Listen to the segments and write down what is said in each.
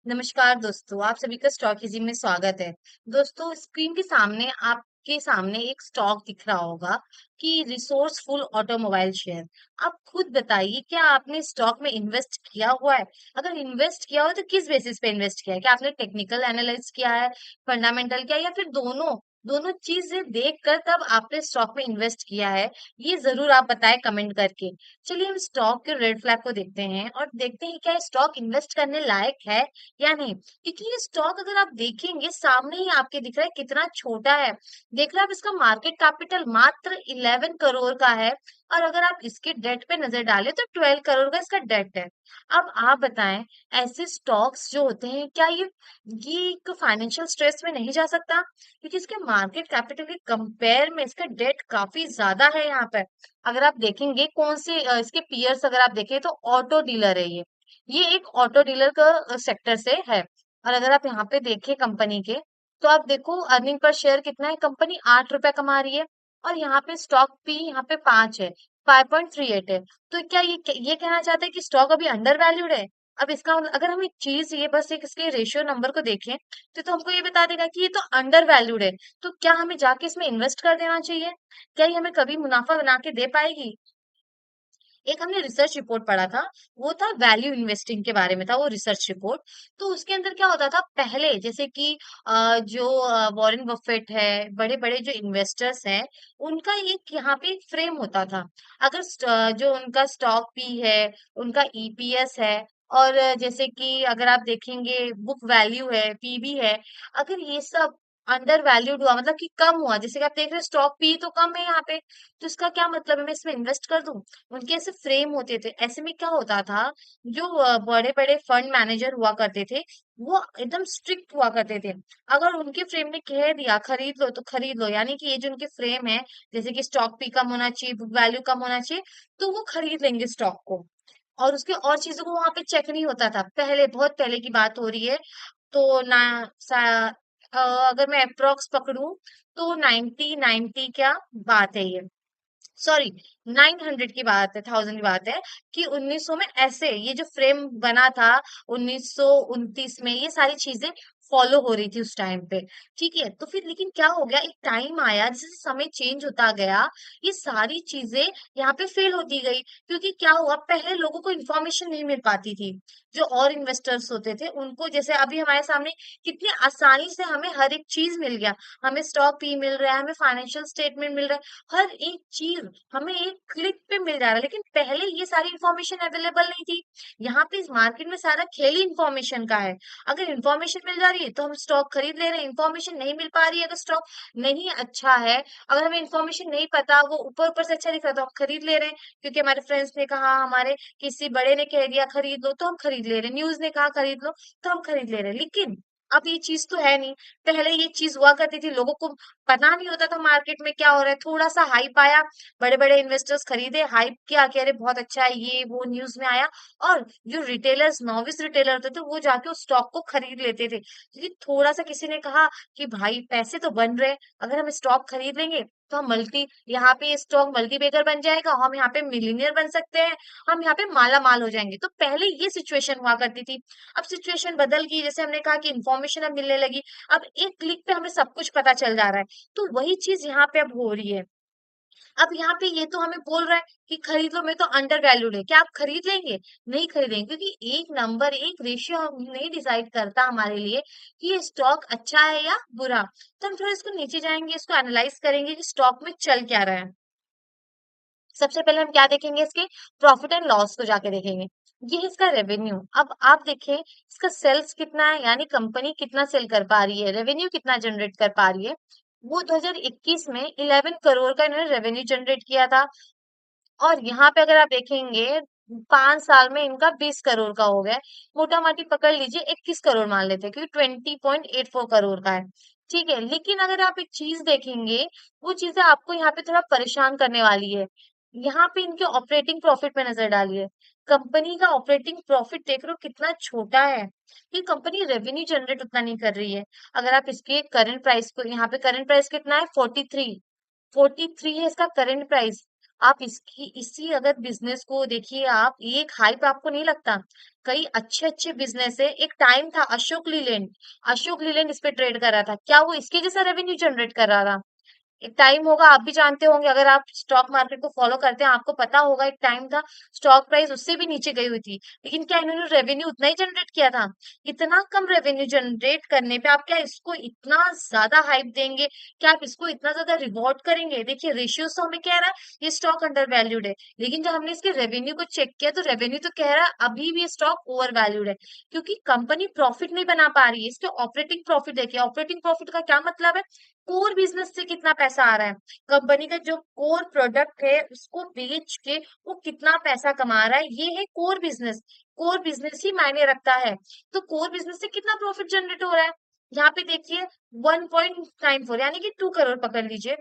नमस्कार दोस्तों, आप सभी का स्टॉकिज़ी में स्वागत है। दोस्तों, स्क्रीन के सामने आपके सामने एक स्टॉक दिख रहा होगा कि रिसोर्सफुल ऑटोमोबाइल शेयर। आप खुद बताइए, क्या आपने स्टॉक में इन्वेस्ट किया हुआ है? अगर इन्वेस्ट किया हो तो किस बेसिस पे इन्वेस्ट किया है? क्या आपने टेक्निकल एनालिसिस किया है, फंडामेंटल किया है या फिर दोनों? दोनों चीजें देखकर तब आपने स्टॉक में इन्वेस्ट किया है, ये जरूर आप बताएं कमेंट करके। चलिए हम स्टॉक के रेड फ्लैग को देखते हैं और देखते हैं क्या स्टॉक इन्वेस्ट करने लायक है या नहीं। क्योंकि ये स्टॉक अगर आप देखेंगे सामने ही आपके दिख रहा है कितना छोटा है। देख रहे हैं आप, इसका मार्केट कैपिटल मात्र 11 करोड़ का है। और अगर आप इसके डेट पे नजर डालें तो 12 करोड़ का इसका डेट है। अब आप बताएं, ऐसे स्टॉक्स जो होते हैं क्या ये एक फाइनेंशियल स्ट्रेस में नहीं जा सकता? क्योंकि इसके मार्केट कैपिटल के कंपेयर में इसका डेट काफी ज्यादा है यहाँ पर। अगर आप देखेंगे कौन से इसके पीयर्स अगर आप देखें तो ऑटो डीलर है ये एक ऑटो डीलर का सेक्टर से है। और अगर आप यहाँ पे देखें कंपनी के, तो आप देखो अर्निंग पर शेयर कितना है, कंपनी 8 रुपए कमा रही है। और यहाँ पे स्टॉक पी यहाँ पे 5 है, 5.38 है। तो क्या ये कहना चाहते हैं कि स्टॉक अभी अंडर वैल्यूड है? अब इसका मतलब अगर हम एक चीज ये बस एक इसके रेशियो नंबर को देखें तो हमको ये बता देगा कि ये तो अंडर वैल्यूड है। तो क्या हमें जाके इसमें इन्वेस्ट कर देना चाहिए? क्या ये हमें कभी मुनाफा बना के दे पाएगी? एक हमने रिसर्च रिपोर्ट पढ़ा था, वो था वैल्यू इन्वेस्टिंग के बारे में था वो रिसर्च रिपोर्ट। तो उसके अंदर क्या होता था पहले, जैसे कि जो वॉरेन बफेट है, बड़े बड़े जो इन्वेस्टर्स हैं, उनका एक यहाँ पे एक फ्रेम होता था। अगर जो उनका स्टॉक पी है, उनका ईपीएस है, और जैसे कि अगर आप देखेंगे बुक वैल्यू है, पीबी है, अगर ये सब अंडर वैल्यूड हुआ मतलब कि कम हुआ, जैसे कि आप देख रहे हैं स्टॉक पी तो कम है यहाँ पे, तो इसका क्या मतलब है मैं इसमें इन्वेस्ट कर दूं? उनके ऐसे फ्रेम होते थे। ऐसे में क्या होता था, जो बड़े-बड़े फंड मैनेजर हुआ करते थे, वो एकदम स्ट्रिक्ट हुआ करते थे। अगर उनके फ्रेम ने कह दिया खरीद लो तो खरीद लो, यानी कि ये जो उनके फ्रेम है, जैसे कि स्टॉक पी कम होना चाहिए, बुक वैल्यू कम होना चाहिए, तो वो खरीद लेंगे स्टॉक को। और उसके और चीजों को वहां पे चेक नहीं होता था। पहले, बहुत पहले की बात हो रही है। तो ना सा, अगर मैं अप्रोक्स पकड़ूं तो 90 क्या बात है ये, सॉरी, 900 की बात है, 1000 की बात है, कि 1900 में ऐसे ये जो फ्रेम बना था, 1929 में ये सारी चीजें फॉलो हो रही थी उस टाइम पे। ठीक है, तो फिर लेकिन क्या हो गया, एक टाइम आया जैसे समय चेंज होता गया, ये सारी चीजें यहाँ पे फेल होती गई। क्योंकि क्या हुआ, पहले लोगों को इन्फॉर्मेशन नहीं मिल पाती थी। जो और इन्वेस्टर्स होते थे उनको, जैसे अभी हमारे सामने कितनी आसानी से हमें हर एक चीज मिल गया। हमें स्टॉक भी मिल रहा है, हमें फाइनेंशियल स्टेटमेंट मिल रहा है, हर एक चीज हमें एक क्लिक पे मिल जा रहा है। लेकिन पहले ये सारी इंफॉर्मेशन अवेलेबल नहीं थी। यहाँ पे इस मार्केट में सारा खेल ही इंफॉर्मेशन का है। अगर इंफॉर्मेशन मिल जा रही है तो हम स्टॉक खरीद ले रहे हैं, इंफॉर्मेशन नहीं मिल पा रही है, अगर स्टॉक नहीं अच्छा है, अगर हमें इंफॉर्मेशन नहीं पता, वो ऊपर ऊपर से अच्छा दिख रहा है तो हम खरीद ले रहे हैं, क्योंकि हमारे फ्रेंड्स ने कहा, हमारे किसी बड़े ने कह दिया खरीद लो तो हम खरीद ले रहे हैं, न्यूज ने कहा खरीद लो तो हम खरीद ले रहे हैं। लेकिन अब ये चीज तो है नहीं। पहले ये चीज हुआ करती थी, लोगों को पता नहीं होता था मार्केट में क्या हो रहा है, थोड़ा सा हाइप आया, बड़े बड़े इन्वेस्टर्स खरीदे, हाइप किया कि अरे बहुत अच्छा है, ये वो न्यूज में आया, और जो रिटेलर्स, नॉविस रिटेलर होते थे, वो जाके उस स्टॉक को खरीद लेते थे, क्योंकि थोड़ा सा किसी ने कहा कि भाई पैसे तो बन रहे हैं, अगर हम स्टॉक खरीद लेंगे तो हम मल्टी, यहाँ पे स्टॉक मल्टीबेगर बन जाएगा, हम यहाँ पे मिलीनियर बन सकते हैं, हम यहाँ पे माला माल हो जाएंगे। तो पहले ये सिचुएशन हुआ करती थी। अब सिचुएशन बदल गई, जैसे हमने कहा कि इंफॉर्मेशन अब मिलने लगी, अब एक क्लिक पे हमें सब कुछ पता चल जा रहा है। तो वही चीज यहाँ पे अब हो रही है। अब यहाँ पे ये तो हमें बोल रहा है कि खरीद लो, मैं तो अंडर वैल्यूड है, क्या आप खरीद लेंगे? नहीं खरीदेंगे, क्योंकि एक नंबर, एक रेशियो नहीं डिसाइड करता हमारे लिए कि ये स्टॉक अच्छा है या बुरा। तो हम थोड़ा इसको नीचे जाएंगे, इसको एनालाइज करेंगे कि स्टॉक में चल क्या रहा है। सबसे पहले हम क्या देखेंगे, इसके प्रॉफिट एंड लॉस को जाके देखेंगे। ये है इसका रेवेन्यू। अब आप देखें इसका सेल्स कितना है, यानी कंपनी कितना सेल कर पा रही है, रेवेन्यू कितना जनरेट कर पा रही है। वो 2021 में 11 करोड़ का इन्होंने रेवेन्यू जनरेट किया था। और यहाँ पे अगर आप देखेंगे 5 साल में इनका 20 करोड़ का हो गया है। मोटा माटी पकड़ लीजिए 21 करोड़ मान लेते हैं, क्योंकि 20.84 करोड़ का है। ठीक है, लेकिन अगर आप एक चीज देखेंगे, वो चीजें आपको यहाँ पे थोड़ा परेशान करने वाली है। यहाँ पे इनके ऑपरेटिंग प्रॉफिट पे नजर डालिए। कंपनी का ऑपरेटिंग प्रॉफिट देख रहे हो कितना छोटा है। ये कंपनी रेवेन्यू जनरेट उतना नहीं कर रही है। अगर आप इसके करंट प्राइस को, यहाँ पे करंट प्राइस कितना है, 43, 43 है इसका करंट प्राइस। आप इसकी इसी अगर बिजनेस को देखिए, आप ये एक हाइप आपको नहीं लगता? कई अच्छे अच्छे बिजनेस है। एक टाइम था अशोक लीलैंड इस पे ट्रेड कर रहा था, क्या वो इसके जैसा रेवेन्यू जनरेट कर रहा था? एक टाइम होगा, आप भी जानते होंगे, अगर आप स्टॉक मार्केट को फॉलो करते हैं आपको पता होगा, एक टाइम था स्टॉक प्राइस उससे भी नीचे गई हुई थी, लेकिन क्या इन्होंने रेवेन्यू उतना ही जनरेट किया था? इतना कम रेवेन्यू जनरेट करने पे आप क्या इसको इतना ज्यादा हाइप देंगे? क्या आप इसको इतना ज्यादा रिवॉर्ड करेंगे? देखिए रेशियोज तो हमें कह रहा है ये स्टॉक अंडर वैल्यूड है, लेकिन जब हमने इसके रेवेन्यू को चेक किया तो रेवेन्यू तो कह रहा है अभी भी ये स्टॉक ओवर वैल्यूड है, क्योंकि कंपनी प्रॉफिट नहीं बना पा रही है। इसके ऑपरेटिंग प्रॉफिट देखिए, ऑपरेटिंग प्रॉफिट का क्या मतलब है? कोर बिजनेस से कितना पैसा आ रहा है, कंपनी का जो कोर प्रोडक्ट है उसको बेच के वो कितना पैसा कमा रहा है, ये है कोर बिजनेस। कोर बिजनेस ही मायने रखता है। तो कोर बिजनेस से कितना प्रॉफिट जनरेट हो रहा है? यहाँ पे देखिए 1.94 यानी कि 2 करोड़ पकड़ लीजिए।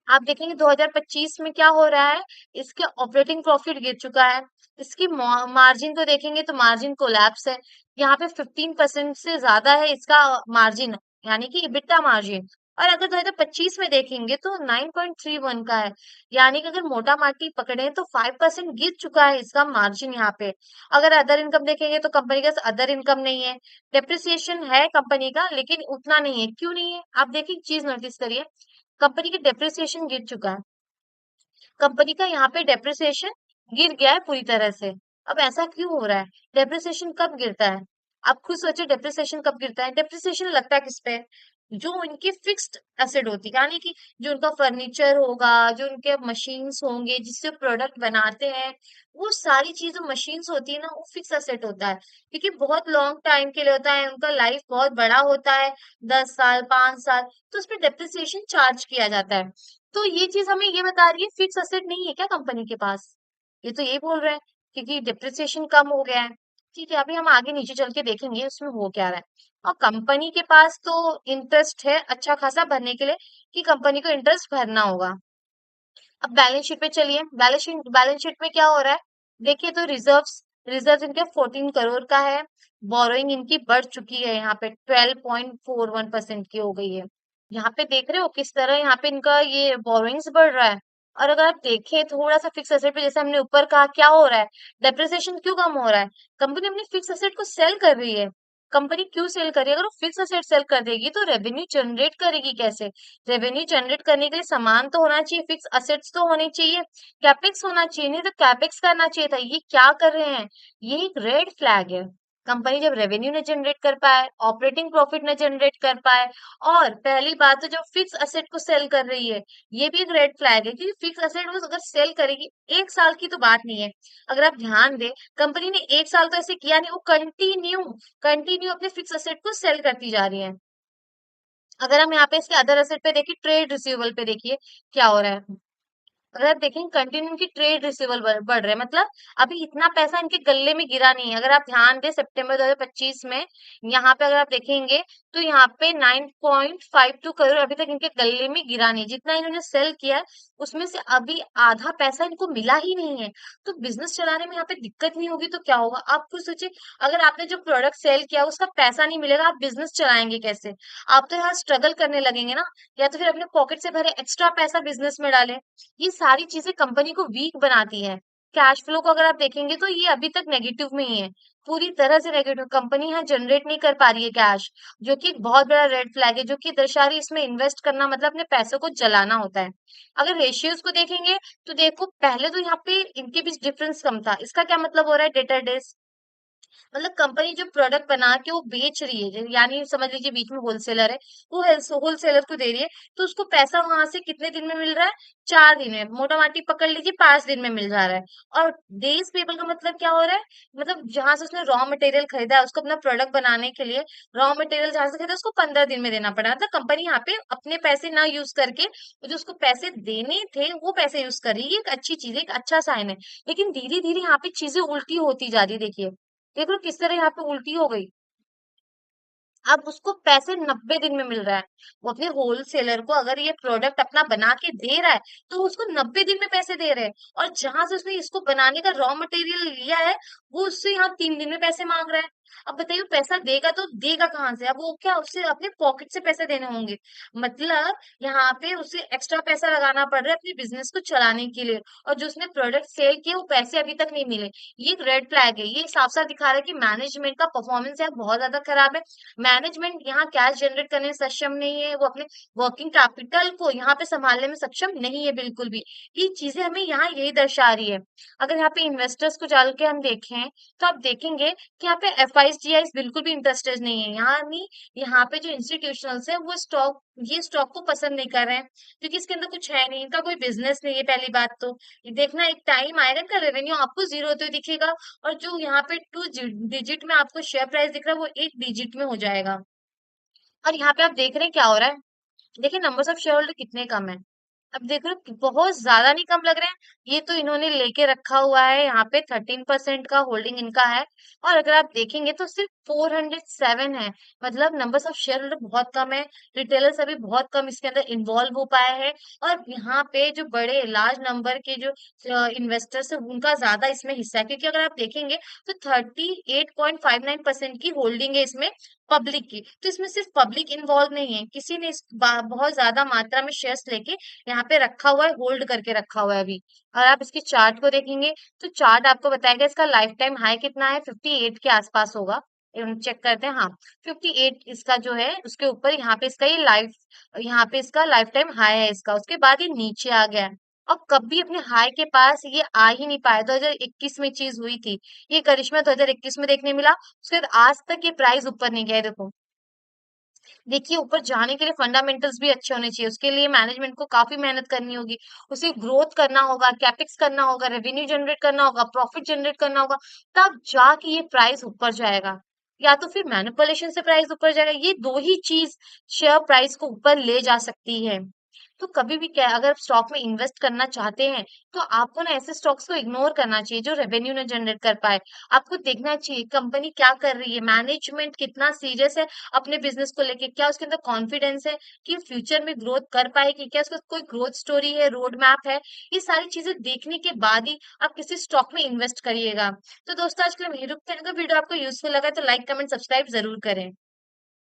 आप देखेंगे 2025 में क्या हो रहा है, इसके ऑपरेटिंग प्रॉफिट गिर चुका है। इसकी मार्जिन को देखेंगे तो मार्जिन कोलैप्स है। यहाँ पे 15% से ज्यादा है इसका मार्जिन, यानी कि इबिटा मार्जिन। और अगर 2025 में देखेंगे तो 9.31 का है, यानी कि अगर मोटा माटी पकड़े तो 5% गिर चुका है इसका मार्जिन यहाँ पे। अगर अदर इनकम देखेंगे तो कंपनी का अदर इनकम नहीं है। डेप्रिसिएशन है कंपनी का, लेकिन उतना नहीं है। क्यों नहीं है? आप देखिए एक चीज नोटिस करिए, कंपनी की डेप्रिसिएशन गिर चुका है। कंपनी का यहाँ पे डेप्रिसिएशन गिर गया है पूरी तरह से। अब ऐसा क्यों हो रहा है? डेप्रिसिएशन कब गिरता है? आप खुद सोचिए, डेप्रिसिएशन कब गिरता है? डेप्रिसिएशन लगता है किस पे? जो उनकी फिक्स्ड एसेट होती है, यानी कि जो उनका फर्नीचर होगा, जो उनके मशीन्स होंगे जिससे प्रोडक्ट बनाते हैं, वो सारी चीजें मशीन्स होती है ना, वो फिक्स एसेट होता है, क्योंकि बहुत लॉन्ग टाइम के लिए होता है, उनका लाइफ बहुत बड़ा होता है, 10 साल 5 साल, तो उस पर डेप्रिसिएशन चार्ज किया जाता है। तो ये चीज हमें ये बता रही है फिक्स असेट नहीं है क्या कंपनी के पास? ये तो ये बोल रहे हैं, क्योंकि डिप्रिसिएशन कम हो गया है। ठीक है, अभी हम आगे नीचे चल के देखेंगे उसमें हो क्या रहा है। और कंपनी के पास तो इंटरेस्ट है अच्छा खासा भरने के लिए, कि कंपनी को इंटरेस्ट भरना होगा। अब बैलेंस शीट पे चलिए, बैलेंस शीट में क्या हो रहा है? देखिए तो रिजर्व इनके 14 करोड़ का है। बोरोइंग इनकी बढ़ चुकी है, यहाँ पे 12.41% की हो गई है। यहाँ पे देख रहे हो किस तरह यहाँ पे इनका ये बोरोइंग्स बढ़ रहा है। और अगर आप देखें थोड़ा सा फिक्स एसेट पे, जैसे हमने ऊपर कहा, क्या हो रहा है? डेप्रिसिएशन क्यों कम हो रहा है? कंपनी अपनी फिक्स एसेट को सेल कर रही है। कंपनी क्यों सेल कर रही है? अगर वो फिक्स एसेट सेल कर देगी तो रेवेन्यू जनरेट करेगी कैसे? रेवेन्यू जनरेट करने के लिए सामान तो होना चाहिए, फिक्स असेट्स तो होने चाहिए, कैपेक्स होना चाहिए, नहीं तो कैपेक्स करना चाहिए था। ये क्या कर रहे हैं? ये एक रेड फ्लैग है। कंपनी जब रेवेन्यू न जनरेट कर पाए, ऑपरेटिंग प्रॉफिट न जनरेट कर पाए, और पहली बात तो जब फिक्स असेट को सेल कर रही है, ये भी एक रेड फ्लैग है, क्योंकि फिक्स असेट वो अगर सेल करेगी, 1 साल की तो बात नहीं है। अगर आप ध्यान दें, कंपनी ने 1 साल तो ऐसे किया नहीं, वो कंटिन्यू कंटिन्यू अपने फिक्स असेट को सेल करती जा रही है। अगर हम यहाँ पे इसके अदर एसेट पे देखिए, ट्रेड रिसीवेबल पे देखिए क्या हो रहा है। अगर आप देखें कंटिन्यू की ट्रेड रिसीवेबल बढ़ रहे हैं, मतलब अभी इतना पैसा इनके गल्ले में गिरा नहीं है। अगर आप ध्यान दें सितंबर 2025 में, यहाँ पे अगर आप देखेंगे तो यहाँ पे 9.52 करोड़ अभी तक इनके गल्ले में गिरा नहीं। जितना इन्होंने सेल किया है उसमें से अभी आधा पैसा इनको मिला ही नहीं है। तो बिजनेस चलाने में यहाँ पे दिक्कत नहीं होगी तो क्या होगा? आप खुद सोचिए, अगर आपने जो प्रोडक्ट सेल किया उसका पैसा नहीं मिलेगा, आप बिजनेस चलाएंगे कैसे? आप तो यहाँ स्ट्रगल करने लगेंगे ना, या तो फिर अपने पॉकेट से भरे एक्स्ट्रा पैसा बिजनेस में डालें। ये सारी चीजें कंपनी को वीक बनाती है। कैश फ्लो को अगर आप देखेंगे तो ये अभी तक नेगेटिव में ही है, पूरी तरह से नेगेटिव। कंपनी यहाँ जनरेट नहीं कर पा रही है कैश, जो कि एक बहुत बड़ा रेड फ्लैग है, जो कि दर्शा रही है इसमें इन्वेस्ट करना मतलब अपने पैसों को जलाना होता है। अगर रेशियोज को देखेंगे तो देखो पहले तो यहाँ पे इनके बीच डिफरेंस कम था। इसका क्या मतलब हो रहा है? डेटर डेज, मतलब कंपनी जो प्रोडक्ट बना के वो बेच रही है, यानी समझ लीजिए बीच में होलसेलर है, वो होलसेलर को दे रही है, तो उसको पैसा वहां से कितने दिन में मिल रहा है? 4 दिन में, मोटा माटी पकड़ लीजिए 5 दिन में मिल जा रहा है। और डेज पेबल का मतलब क्या हो रहा है? मतलब जहां से उसने रॉ मटेरियल खरीदा है उसको अपना प्रोडक्ट बनाने के लिए, रॉ मटेरियल जहां से खरीदा उसको 15 दिन में देना पड़ा। मतलब कंपनी यहाँ पे अपने पैसे ना यूज करके जो उसको पैसे देने थे वो पैसे यूज कर रही है। ये एक अच्छी चीज है, एक अच्छा साइन है। लेकिन धीरे धीरे यहाँ पे चीजें उल्टी होती जा रही है। देखिए देख लो किस तरह यहाँ पे उल्टी हो गई। अब उसको पैसे 90 दिन में मिल रहा है। वो अपने होलसेलर को अगर ये प्रोडक्ट अपना बना के दे रहा है तो उसको 90 दिन में पैसे दे रहे हैं, और जहां से उसने इसको बनाने का रॉ मटेरियल लिया है वो उससे यहाँ 3 दिन में पैसे मांग रहा है। अब बताइए पैसा देगा तो देगा कहाँ से? अब वो क्या उससे अपने पॉकेट से पैसे देने होंगे? मतलब यहाँ पे उसे एक्स्ट्रा पैसा लगाना पड़ रहा है अपने बिजनेस को चलाने के लिए, और जो उसने प्रोडक्ट सेल किए वो पैसे अभी तक नहीं मिले। ये एक रेड फ्लैग है, ये साफ साफ दिखा रहा है कि मैनेजमेंट का परफॉर्मेंस यहाँ बहुत ज्यादा खराब है। मैनेजमेंट यहाँ कैश जनरेट करने में सक्षम नहीं है, वो अपने वर्किंग कैपिटल को यहाँ पे संभालने में सक्षम नहीं है बिल्कुल भी। ये चीजें हमें यहाँ यही दर्शा रही है। अगर यहाँ पे इन्वेस्टर्स को डाल के हम देखें तो आप देखेंगे कि यहाँ पे एफआईजीआई बिल्कुल भी इंटरेस्टेड नहीं है, यानी यहाँ पे जो इंस्टीट्यूशनल्स है वो स्टॉक, ये स्टॉक को पसंद नहीं कर रहे हैं, क्योंकि इसके अंदर कुछ है नहीं, इनका कोई बिजनेस नहीं है पहली बात तो। ये देखना एक टाइम आएगा इनका रेवेन्यू आपको जीरो होते हुए दिखेगा, और जो यहाँ पे टू डिजिट में आपको शेयर प्राइस दिख रहा है वो एक डिजिट में हो जाएगा। और यहाँ पे आप देख रहे हैं क्या हो रहा है, देखिए नंबर्स ऑफ शेयर होल्डर कितने कम है। अब देख रहे हो कि बहुत ज्यादा नहीं कम लग रहे हैं, ये तो इन्होंने लेके रखा हुआ है, यहाँ पे 13% का होल्डिंग इनका है। और अगर आप देखेंगे तो सिर्फ 407 है, मतलब नंबर्स ऑफ शेयर होल्डर बहुत कम है। रिटेलर्स अभी बहुत कम इसके अंदर इन्वॉल्व हो पाए हैं, और यहाँ पे जो बड़े लार्ज नंबर के जो इन्वेस्टर्स है उनका ज्यादा इसमें हिस्सा है, क्योंकि अगर आप देखेंगे तो 38.59% की होल्डिंग है इसमें पब्लिक की। तो इसमें सिर्फ पब्लिक इन्वॉल्व नहीं है, किसी ने बहुत ज्यादा मात्रा में शेयर्स लेके यहाँ पे रखा हुआ है, होल्ड करके रखा हुआ है अभी। और आप इसके चार्ट को देखेंगे तो चार्ट आपको बताएगा इसका लाइफ टाइम हाई कितना है, 58 के आसपास होगा। चेक करते हैं, हाँ 58 इसका जो है उसके ऊपर यहाँ पे इसका ये लाइफ, यहाँ पे इसका लाइफ टाइम हाई है इसका, उसके बाद ये नीचे आ गया है। और कभी अपने हाई के पास ये आ ही नहीं पाया, 2021 में चीज हुई थी, ये करिश्मा 2021 में देखने मिला, उसके बाद आज तक ये प्राइस ऊपर नहीं गया है, देखो। देखिए ऊपर जाने के लिए फंडामेंटल्स भी अच्छे होने चाहिए, उसके लिए मैनेजमेंट को काफी मेहनत करनी होगी, उसे ग्रोथ करना होगा, कैपेक्स करना होगा, रेवेन्यू जनरेट करना होगा, प्रॉफिट जनरेट करना होगा, तब जाके ये प्राइस ऊपर जाएगा। या तो फिर मैनिपुलेशन से प्राइस ऊपर जाएगा, ये दो ही चीज शेयर प्राइस को ऊपर ले जा सकती है। तो कभी भी क्या, अगर स्टॉक में इन्वेस्ट करना चाहते हैं तो आपको ना ऐसे स्टॉक्स को इग्नोर करना चाहिए जो रेवेन्यू ना जनरेट कर पाए। आपको देखना चाहिए कंपनी क्या कर रही है, मैनेजमेंट कितना सीरियस है अपने बिजनेस को लेके, क्या उसके अंदर कॉन्फिडेंस है कि फ्यूचर में ग्रोथ कर पाएगी, क्या उसका कोई ग्रोथ स्टोरी है, रोड मैप है। ये सारी चीजें देखने के बाद ही आप किसी स्टॉक में इन्वेस्ट करिएगा। तो दोस्तों आज के लिए वहीं रुकते हैं, अगर वीडियो आपको यूजफुल लगा तो लाइक कमेंट सब्सक्राइब जरूर करें।